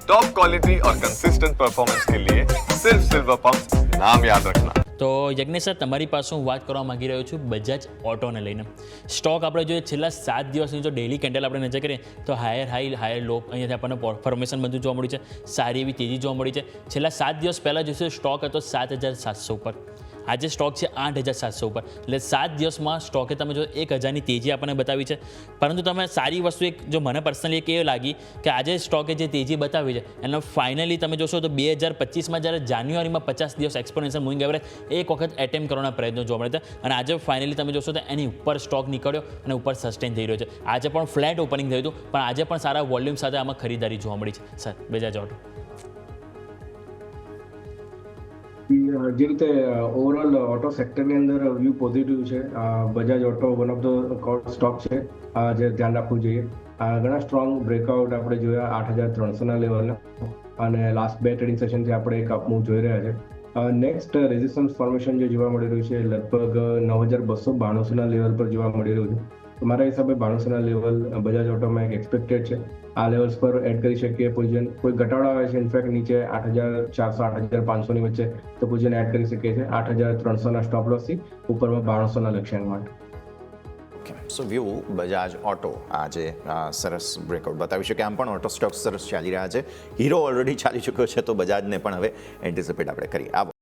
Top quality और consistent performance के लिए सिर्फ सिल्वर पंप नाम याद रखना। તો યજ્ઞેશ સર, તમારી પાસે હું વાત કરવા માંગી રહ્યો છું બજાજ ઓટોને લઈને. સ્ટોક આપણે જોઈએ છેલ્લા 7 દિવસની જો ડેઇલી કેન્ડલ આપણે નજર કરીએ તો હાયર લો અહીંયાથી આપણને ફોર્મેશન બધું જોવા મળ્યું છે. સારી એવી તેજી જોવા મળી છે. છેલ્લા 7 દિવસ પહેલાં જોઈશું સ્ટોક હતો 7,700 ઉપર, આજે સ્ટોક છે 8,700 ઉપર. એટલે 7 દિવસમાં સ્ટોકે તમે જો 1,000ની તેજી આપણને બતાવી છે. પરંતુ તમે સારી વસ્તુ એક જો મને પર્સનલી એક એ લાગી કે આજે સ્ટોકે જે તેજી બતાવી છે એનો ફાઇનલી તમે જોશો તો 2025માં જ્યારે જાન્યુઆરીમાં 50 દિવસ એક્સપોનેન્શિયલ મૂવિંગ એવરેજ એક વખત એટેમ્પ કરવાના પ્રયત્નો જોવા મળે છે અને આજે ફાઇનલી તમે જોશો તો એની ઉપર સ્ટોક નીકળ્યો અને ઉપર સસ્ટેન થઈ રહ્યો છે. આજે પણ ફ્લેટ ઓપનિંગ થયું હતું પણ આજે પણ સારા વોલ્યુમ સાથે આમાં ખરીદારી જોવા મળી છે. સર, બજાજ ઓટો જે રીતે ઓવરઓલ ઓટો સેક્ટરની અંદર વ્યૂ પોઝિટિવ છે. Bajaj auto one of the stock છે જે ધ્યાન રાખવું જોઈએ. ઘણા સ્ટ્રોંગ બ્રેકઆઉટ આપણે જોયા 8,300ના લેવલના અને લાસ્ટ 2 ટ્રેડિંગ સેશનથી આપણે એક અપમૂવ જોઈ રહ્યા છે. નેક્સ્ટ રેઝિસ્ટન્સ ફોર્મેશન જે જોવા મળી રહ્યું છે લગભગ 9,292ના લેવલ પર જોવા મળી રહ્યું છે. મારા હિસાબે 92ના લેવલ બજાજ ઓટોમાં એક એક્સપેક્ટેડ છે. આ લેવલ્સ પર એડ કરી શકીએ પોઝિશન. કોઈ ઘટાડો આવે છે ઇનફેક્ટ નીચે 8,400 8,500ની વચ્ચે તો પોઝિશન એડ કરી શકીએ છીએ 8,300ના સ્ટોપ લોસથી ઉપરમાં 9200ના લક્ષ્યાંક માટે. સો વ્યૂ બજાજ ઓટો આજે સરસ બ્રેકઆઉટ બતાવી શકે. આમ પણ ઓટો સ્ટોક સરસ ચાલી રહ્યા છે. હીરો ઓલરેડી ચાલી ચૂક્યો છે તો બજાજને પણ હવે એન્ટિસિપેટ આપણે કરીએ. આવો